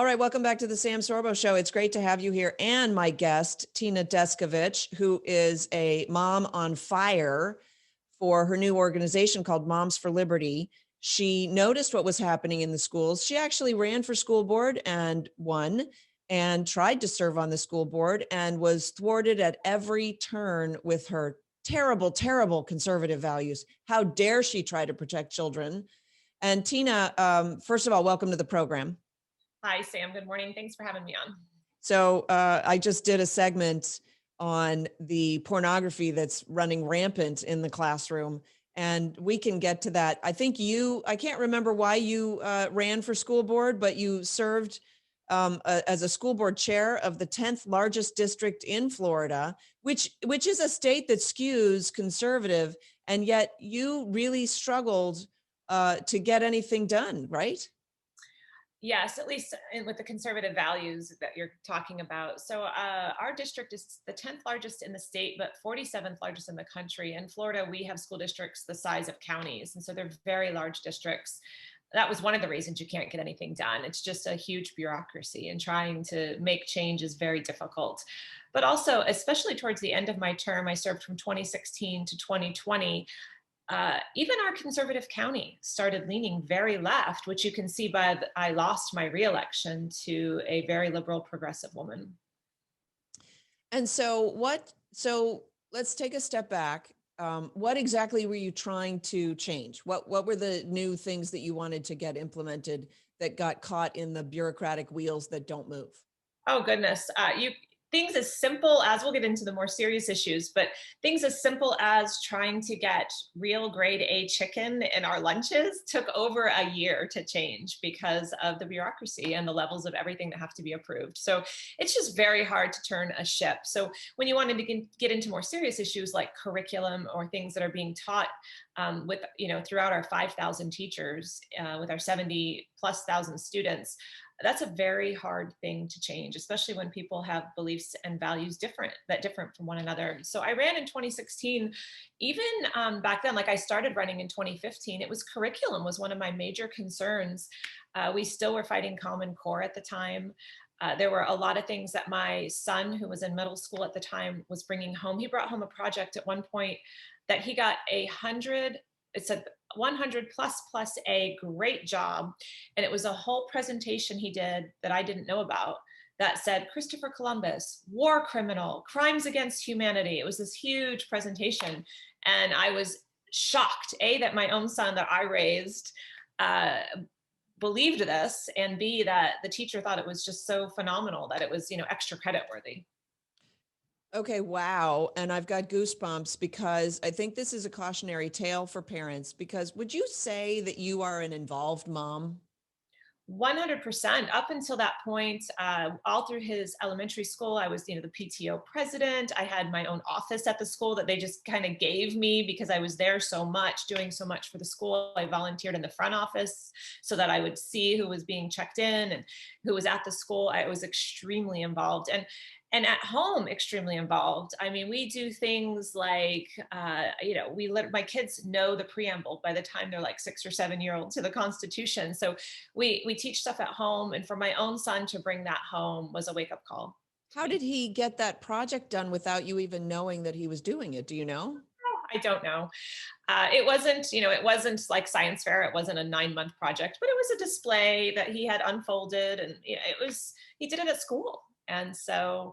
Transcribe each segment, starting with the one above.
All right, welcome back to the Sam Sorbo Show. It's great to have you here and my guest, Tina Descovich, who is a mom on fire for her new organization called Moms for Liberty. She noticed what was happening in the schools. She actually ran for school board and won, and tried to serve on the school board and was thwarted at every turn with her terrible, terrible conservative values. How dare she try to protect children? And Tina, first of all, welcome to the program. Hi, Sam. Good morning. Thanks for having me on. So I just did a segment on the pornography that's running rampant in the classroom, and we can get to that. I can't remember why you ran for school board, but you served as a school board chair of the 10th largest district in Florida, which is a state that skews conservative, and yet you really struggled to get anything done, right? Yes, at least with the conservative values that you're talking about. So, our district is the 10th largest in the state, but 47th largest in the country. In Florida, we have school districts the size of counties. And so they're very large districts. That was one of the reasons you can't get anything done. It's just a huge bureaucracy, and trying to make change is very difficult. But also, especially towards the end of my term, I served from 2016 to 2020. Even our conservative county started leaning very left, which you can see I lost my reelection to a very liberal progressive woman. And so let's take a step back. What exactly were you trying to change? What were the new things that you wanted to get implemented that got caught in the bureaucratic wheels that don't move? Oh goodness, you things as simple as, we'll get into the more serious issues, but things as simple as trying to get real grade A chicken in our lunches took over a year to change because of the bureaucracy and the levels of everything that have to be approved. So it's just very hard to turn a ship. So when you wanted to get into more serious issues like curriculum or things that are being taught with, throughout our 5,000 teachers, with our 70 plus thousand students, that's a very hard thing to change, especially when people have beliefs and values different from one another. So I ran in 2016. Even back then, like I started running in 2015, it was curriculum was one of my major concerns. We still were fighting Common Core at the time. There were a lot of things that my son, who was in middle school at the time, was bringing home. He brought home a project at one point that he got 100. It said 100 plus a great job. And it was a whole presentation he did that I didn't know about that said Christopher Columbus, war criminal, crimes against humanity. It was this huge presentation. And I was shocked, A, that my own son that I raised uh, believed this, and B, that the teacher thought it was just so phenomenal that it was, extra credit worthy. Okay, wow. And I've got goosebumps because I think this is a cautionary tale for parents. Because would you say that you are an involved mom? 100%. Up until that point, all through his elementary school, I was, the PTO president. I had my own office at the school that they just kind of gave me because I was there so much, doing so much for the school. I volunteered in the front office so that I would see who was being checked in and who was at the school. I was extremely involved. And at home, extremely involved. I mean, we do things like, we let my kids know the preamble by the time they're like 6 or 7 year old to the Constitution. So we teach stuff at home, and for my own son to bring that home was a wake up call to How me. did he get that project done without you even knowing that he was doing it? Do you know? I don't know. It wasn't like science fair. It wasn't a 9 month project, but it was a display that he had unfolded, and he did it at school. And so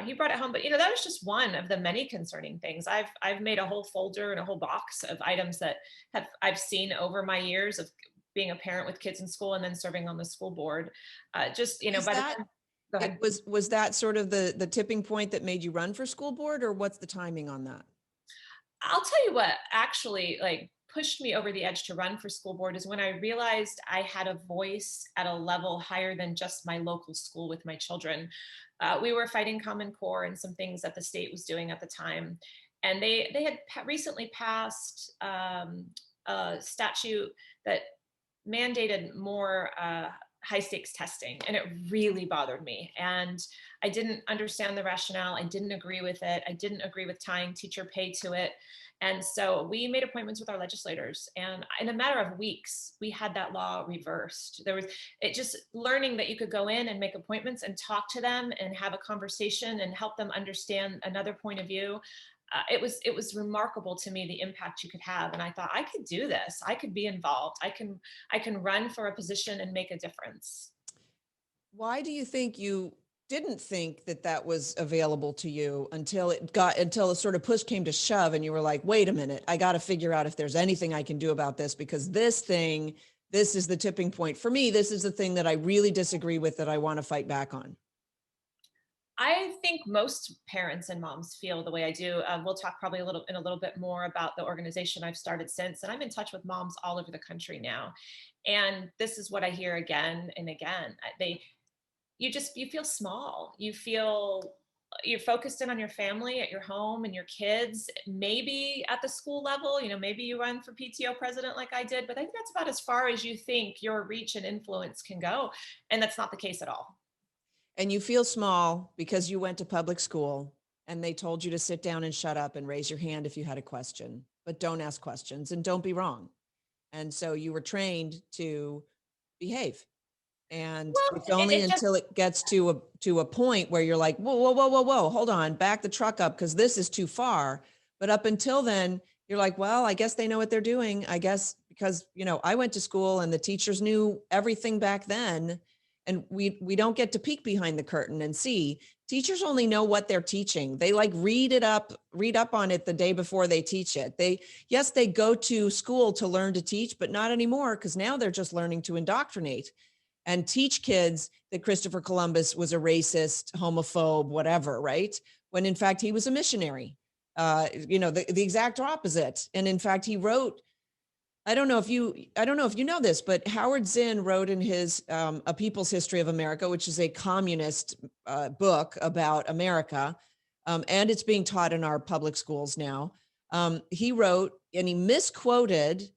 he brought it home. But that was just one of the many concerning things. I've made a whole folder and a whole box of items that I've seen over my years of being a parent with kids in school and then serving on the school board. Just Is by the that time. Go it ahead. was that sort of the tipping point that made you run for school board, or what's the timing on that? I'll tell you what actually like pushed me over the edge to run for school board is when I realized I had a voice at a level higher than just my local school with my children. We were fighting Common Core and some things that the state was doing at the time, and they had recently passed a statute that mandated more high stakes testing, and it really bothered me. And I didn't understand the rationale. I didn't agree with it. I didn't agree with tying teacher pay to it. And so we made appointments with our legislators, and in a matter of weeks, we had that law reversed. There was it just learning that you could go in and make appointments and talk to them and have a conversation and help them understand another point of view. It was remarkable to me the impact you could have, and I thought I could do this. I could be involved. I can run for a position and make a difference. Why do you think you didn't think that that was available to you until it sort of push came to shove and you were like, wait a minute, I got to figure out if there's anything I can do about this, because this is the tipping point for me. This is the thing that I really disagree with, that I want to fight back on. I think most parents and moms feel the way I do. We'll talk probably a little bit more about the organization I've started since, and I'm in touch with moms all over the country now. And this is what I hear again and again. You feel small. You're focused in on your family at your home and your kids, maybe at the school level. Maybe you run for PTO president like I did, but I think that's about as far as you think your reach and influence can go. And that's not the case at all. And you feel small because you went to public school and they told you to sit down and shut up and raise your hand if you had a question, but don't ask questions and don't be wrong. And so you were trained to behave. And Well, it's it, only it just until it gets to a point where you're like, whoa, whoa, whoa, whoa, whoa, hold on, back the truck up because this is too far. But up until then, you're like, well, I guess they know what they're doing. I guess because, I went to school and the teachers knew everything back then. And we don't get to peek behind the curtain and see. Teachers only know what they're teaching. They like read up on it the day before they teach it. Yes, they go to school to learn to teach, but not anymore, because now they're just learning to indoctrinate and teach kids that Christopher Columbus was a racist, homophobe, whatever, right? When in fact he was a missionary, the exact opposite. And in fact, he wrote, I don't know if you know this, but Howard Zinn wrote in his A People's History of America, which is a communist book about America, and it's being taught in our public schools now. He wrote, and he misquoted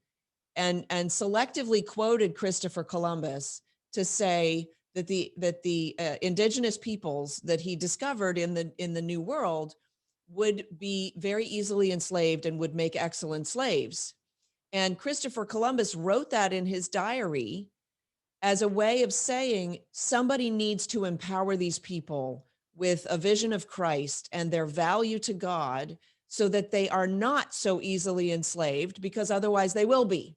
and selectively quoted Christopher Columbus to say that the indigenous peoples that he discovered in the New World would be very easily enslaved and would make excellent slaves. And Christopher Columbus wrote that in his diary as a way of saying somebody needs to empower these people with a vision of Christ and their value to God so that they are not so easily enslaved, because otherwise they will be.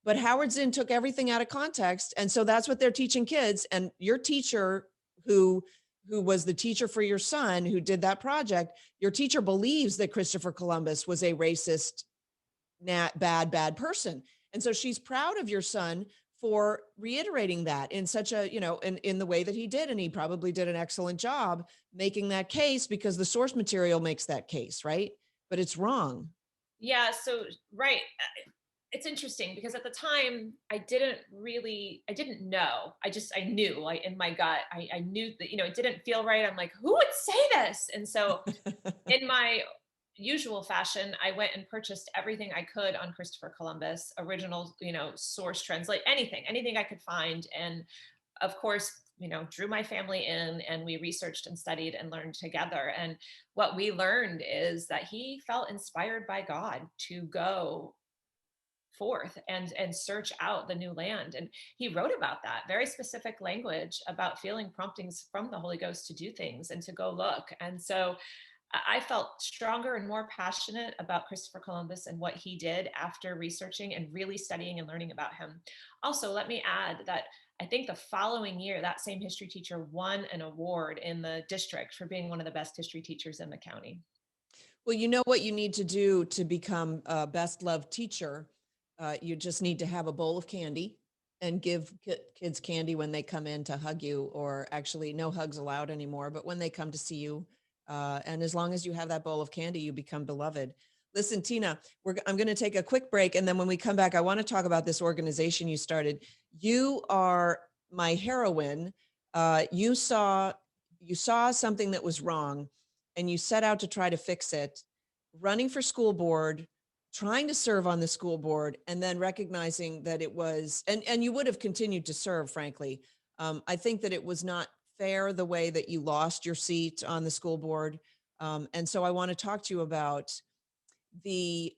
But Howard Zinn took everything out of context. And so that's what they're teaching kids. And your teacher, who was the teacher for your son, who did that project, your teacher believes that Christopher Columbus was a racist, bad person. And so she's proud of your son for reiterating that in such a, in the way that he did. And he probably did an excellent job making that case, because the source material makes that case, right? But it's wrong. Yeah, so right. It's interesting because at the time I didn't know. I knew, like, in my gut, I knew that, it didn't feel right. I'm like, who would say this? And so in my usual fashion, I went and purchased everything I could on Christopher Columbus, original, source translate, anything I could find. And of course, drew my family in, and we researched and studied and learned together. And what we learned is that he felt inspired by God to go forth and search out the new land. And he wrote about that very specific language about feeling promptings from the Holy Ghost to do things and to go look. And so I felt stronger and more passionate about Christopher Columbus and what he did after researching and really studying and learning about him. Also, let me add that I think the following year, that same history teacher won an award in the district for being one of the best history teachers in the county. Well, you know what you need to do to become a best loved teacher? You just need to have a bowl of candy and give kids candy when they come in to hug you, or actually no hugs allowed anymore, but when they come to see you. And as long as you have that bowl of candy, you become beloved. Listen, Tina, I'm going to take a quick break. And then when we come back, I want to talk about this organization you started. You are my heroine. You saw something that was wrong and you set out to try to fix it, running for school board, trying to serve on the school board, and then recognizing that it was, and you would have continued to serve, frankly. I think that it was not fair the way that you lost your seat on the school board. And so I want to talk to you about the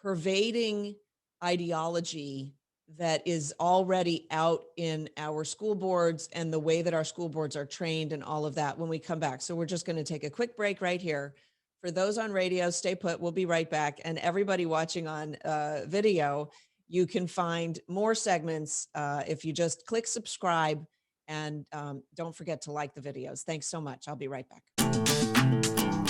pervading ideology that is already out in our school boards and the way that our school boards are trained and all of that when we come back. So we're just going to take a quick break right here. For those on radio, stay put. We'll be right back. And everybody watching on video, you can find more segments if you just click subscribe, and don't forget to like the videos. Thanks so much. I'll be right back.